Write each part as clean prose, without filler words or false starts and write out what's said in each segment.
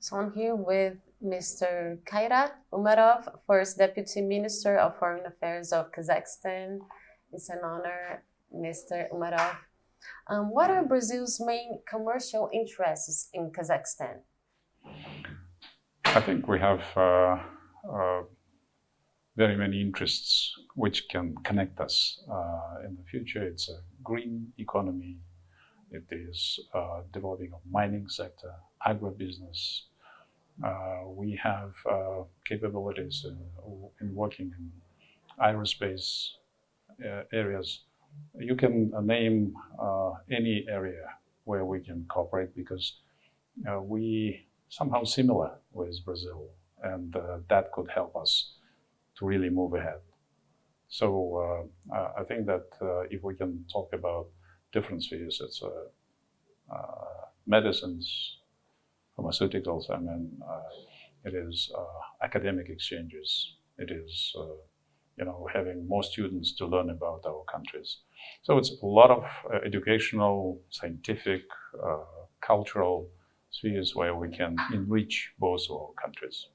So I'm here with Mr. Kairat Umarov, First Deputy Minister of Foreign Affairs of Kazakhstan. It's an honor, Mr. Umarov. What are Brazil's main commercial interests in Kazakhstan? I think we have very many interests which can connect us in the future. It's a green economy. It is developing a mining sector, agribusiness. We have capabilities in working in aerospace areas. You can name any area where we can cooperate because we somehow similar with Brazil, and that could help us to really move ahead. So I think that if we can talk about different spheres, it's medicines, pharmaceuticals, I mean, it is academic exchanges, it is having more students to learn about our countries. So it's a lot of educational, scientific, cultural spheres where we can enrich both of our countries.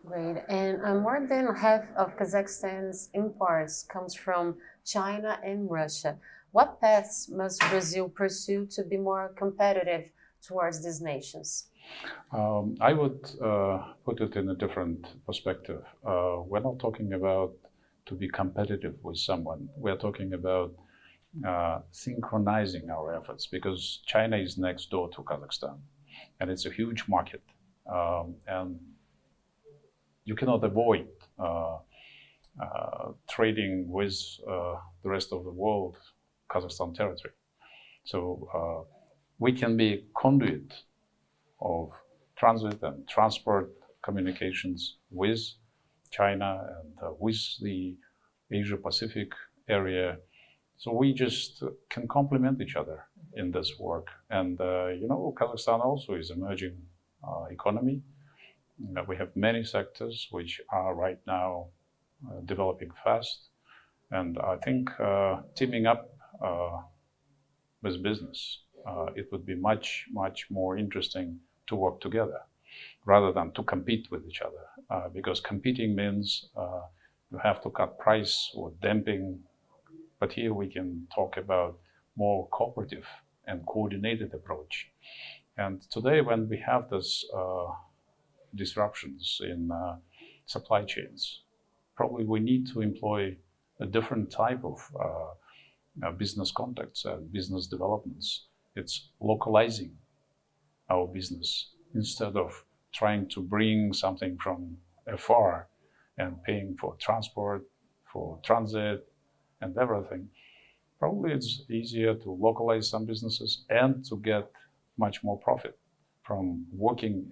Great. And more than half of Kazakhstan's imports comes from China and Russia. What paths must Brazil pursue to be more competitive towards these nations? I would put it in a different perspective. We're not talking about to be competitive with someone. We're talking about synchronizing our efforts, because China is next door to Kazakhstan, and it's a huge market. And you cannot avoid trading with the rest of the world, Kazakhstan territory. So we can be a conduit of transit and transport communications with China and with the Asia-Pacific area. So we just can complement each other in this work. And Kazakhstan also is emerging economy. We have many sectors which are right now developing fast. And I think teaming up with business, it would be much, much more interesting to work together rather than to compete with each other. Because competing means you have to cut price or dumping. But here we can talk about more cooperative and coordinated approach. And today, when we have this disruptions in supply chains, probably we need to employ a different type of business contacts and business developments. It's localizing our business instead of trying to bring something from afar and paying for transport, for transit, and everything. Probably it's easier to localize some businesses and to get much more profit from working,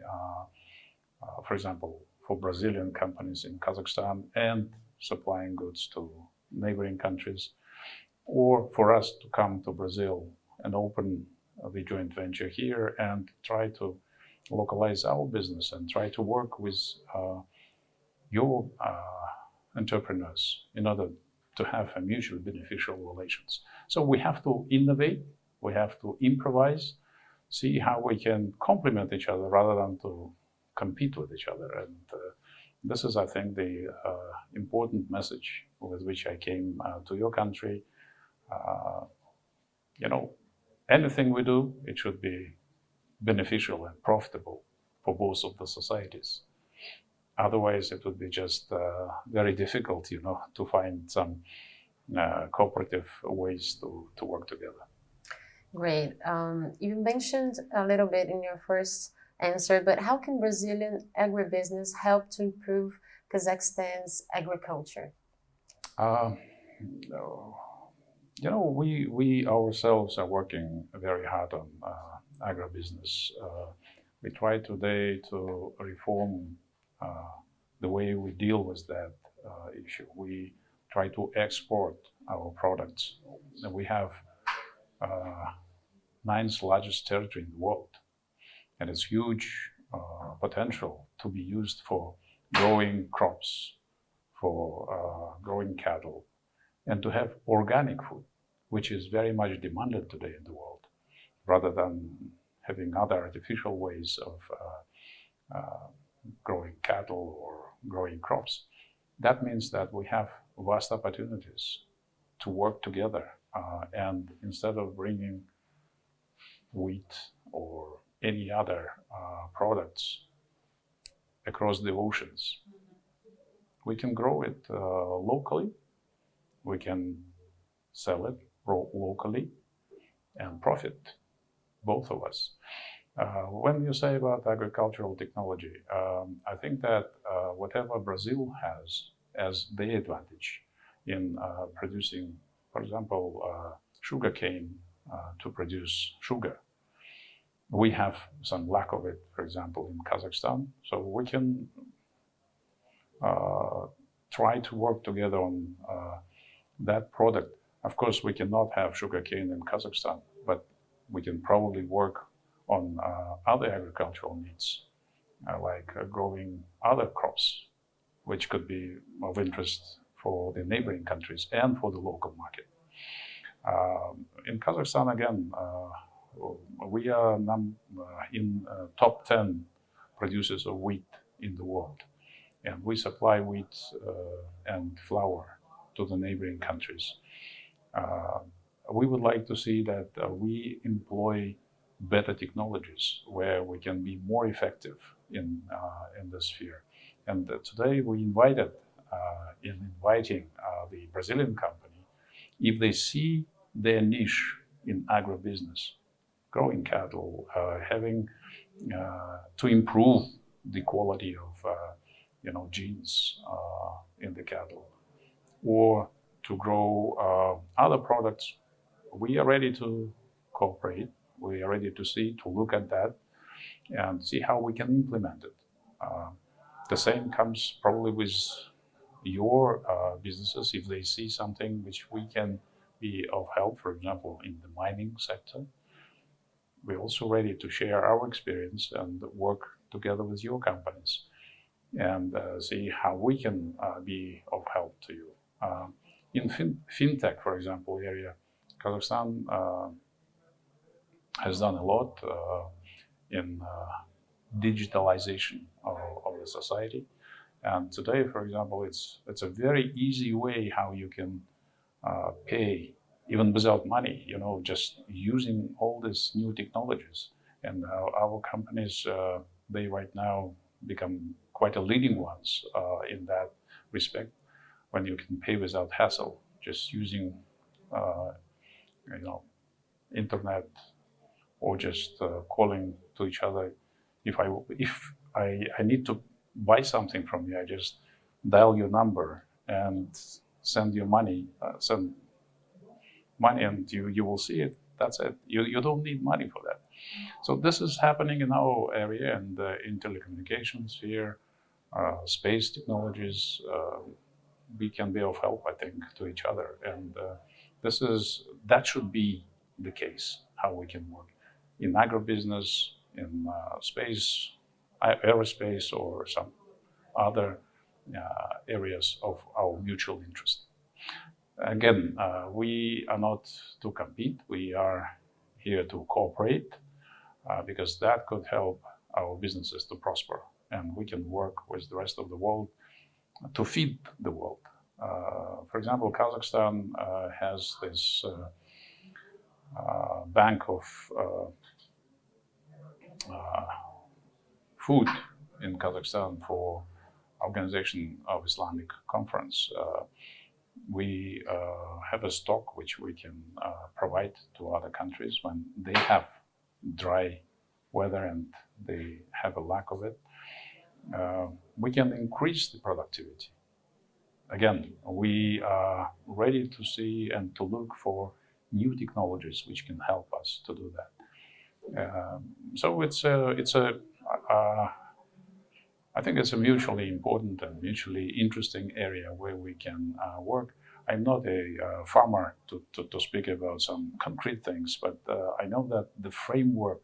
for example, for Brazilian companies in Kazakhstan and supplying goods to neighboring countries, or for us to come to Brazil and open the joint venture here and try to localize our business and try to work with your entrepreneurs in order to have a mutually beneficial relations. So we have to innovate, we have to improvise, see how we can complement each other rather than to compete with each other. And this is, I think, the important message with which I came to your country. Anything we do, it should be beneficial and profitable for both of the societies. Otherwise, it would be just very difficult, to find some cooperative ways to work together. Great. You mentioned a little bit in your first answer, but how can Brazilian agribusiness help to improve Kazakhstan's agriculture? We ourselves are working very hard on agribusiness. We try today to reform the way we deal with that issue. We try to export our products. And we have 9th largest territory in the world. And it's huge potential to be used for growing crops, for growing cattle, and to have organic food, which is very much demanded today in the world, rather than having other artificial ways of growing cattle or growing crops. That means that we have vast opportunities to work together. And instead of bringing wheat or any other products across the oceans, we can grow it locally, we can sell it locally and profit, both of us. When you say about agricultural technology, I think that whatever Brazil has as their advantage in producing, for example, sugarcane to produce sugar, we have some lack of it, for example, in Kazakhstan. So we can try to work together on that product. Of course, we cannot have sugarcane in Kazakhstan, but we can probably work on other agricultural needs, like growing other crops, which could be of interest for the neighboring countries and for the local market. In Kazakhstan, again, we are in top 10 producers of wheat in the world, and we supply wheat and flour to the neighboring countries. We would like to see that we employ better technologies where we can be more effective in this sphere. And today we inviting the Brazilian company, if they see their niche in agribusiness, growing cattle, having to improve the quality of genes in the cattle, or to grow other products, we are ready to cooperate. We are ready to look at that and see how we can implement it. The same comes probably with your businesses. If they see something which we can be of help, for example, in the mining sector, we're also ready to share our experience and work together with your companies and see how we can be of help to you. In fintech, for example, area, Kazakhstan has done a lot in digitalization of the society. And today, for example, it's a very easy way how you can pay even without money, just using all these new technologies. And our companies, they right now become quite a leading ones in that respect, when you can pay without hassle, just using internet or just calling to each other. If I need to buy something from you, I just dial your number and send you money, and you will see it. That's it. You don't need money for that. So this is happening in our area, and in telecommunications sphere, space technologies, we can be of help, I think, to each other. And that should be the case, how we can work in agribusiness, in space, aerospace, or some other areas of our mutual interest. Again, we are not to compete. We are here to cooperate because that could help our businesses to prosper, and we can work with the rest of the world to feed the world. For example, Kazakhstan has this bank of food in Kazakhstan for Organization of Islamic Conference. We have a stock which we can provide to other countries when they have dry weather and they have a lack of it. We can increase the productivity. Again, we are ready to see and to look for new technologies which can help us to do that. So I think it's a mutually important and mutually interesting area where we can work. I'm not a farmer to speak about some concrete things, but I know that the framework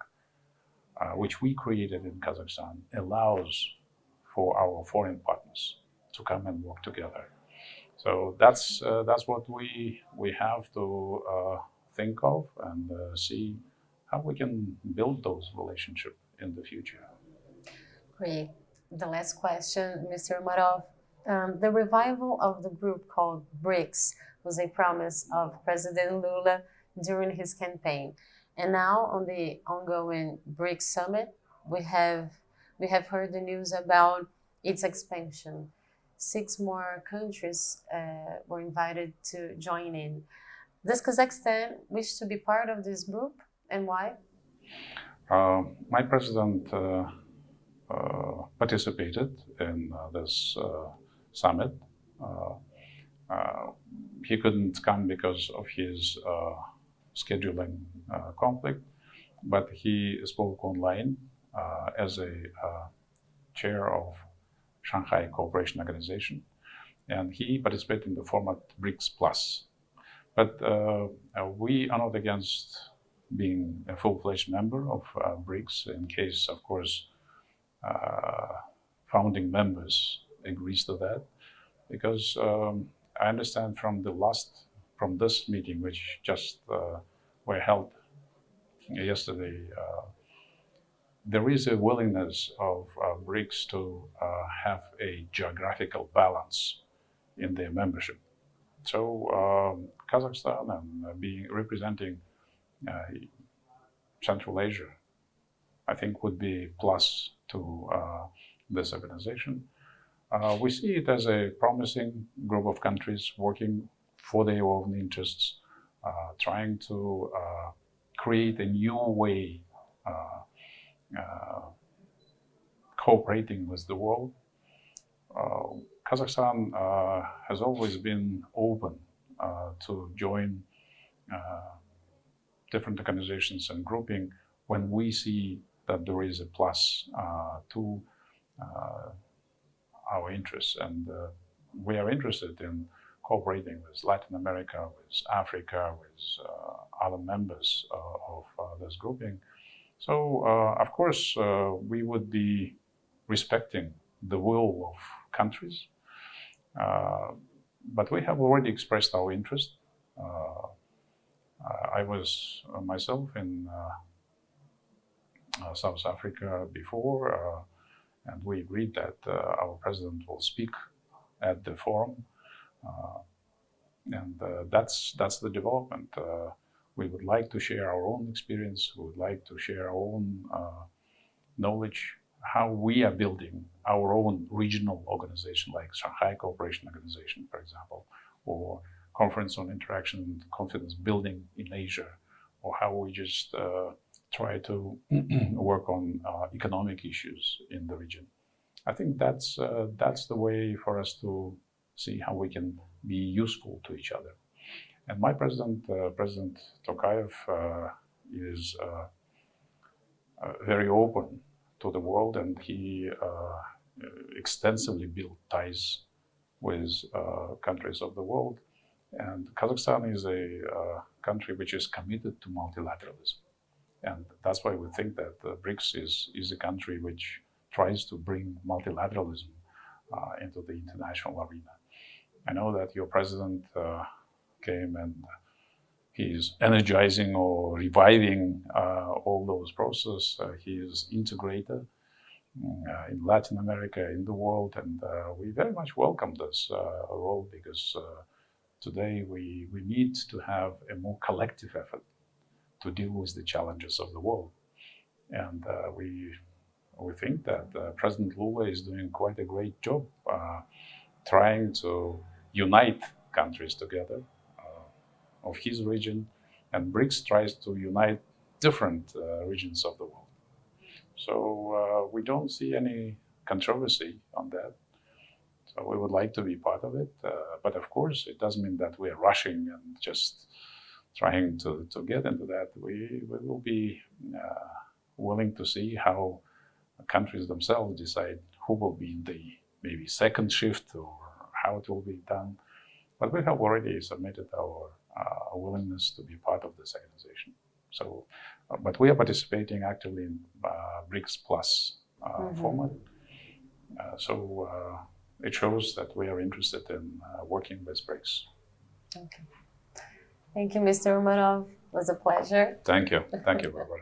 which we created in Kazakhstan allows for our foreign partners to come and work together. So that's what we have to think of and see how we can build those relationships in the future. Great. The last question, Mr. Umarov. The revival of the group called BRICS was a promise of President Lula during his campaign. And now on the ongoing BRICS summit, we have heard the news about its expansion. 6 more countries were invited to join in. Does Kazakhstan wish to be part of this group, and why? My president participated in this summit. He couldn't come because of his scheduling conflict, but he spoke online as a chair of Shanghai Cooperation Organization, and he participated in the format BRICS Plus. But we are not against being a full-fledged member of BRICS in case, of course, founding members agrees to that, because I understand from this meeting, which just were held yesterday, there is a willingness of BRICS to have a geographical balance in their membership. So Kazakhstan and representing Central Asia, I think would be plus to this organization. We see it as a promising group of countries working for their own interests, trying to create a new way cooperating with the world. Kazakhstan has always been open to join different organizations and grouping when we see that there is a plus to our interests. And we are interested in cooperating with Latin America, with Africa, with other members of this grouping. So, of course, we would be respecting the will of countries, but we have already expressed our interest. I was myself in South Africa before, and we agreed that our president will speak at the forum, and that's the development. We would like to share our own experience. We would like to share our own knowledge, how we are building our own regional organization, like Shanghai Cooperation Organization, for example, or Conference on Interaction and Confidence Building in Asia, or how we just try to work on economic issues in the region. I think that's the way for us to see how we can be useful to each other. And my president, President Tokayev, is very open to the world, and he extensively built ties with countries of the world. And Kazakhstan is a country which is committed to multilateralism. And that's why we think that BRICS is a country which tries to bring multilateralism into the international arena. I know that your president came and he's energizing or reviving all those processes. He is integrator in Latin America, in the world, and we very much welcome this role, because today we need to have a more collective effort to deal with the challenges of the world. And we think that President Lula is doing quite a great job trying to unite countries together of his region, and BRICS tries to unite different regions of the world. So we don't see any controversy on that. So we would like to be part of it, but of course it doesn't mean that we are rushing and just trying to get into that. We will be willing to see how countries themselves decide who will be in the maybe second shift or how it will be done. But we have already submitted our willingness to be part of this organization. So, but we are participating actively in BRICS Plus format. So it shows that we are interested in working with BRICS. Okay. Thank you, Mr. Umarov. It was a pleasure. Thank you. Thank you, Barbara.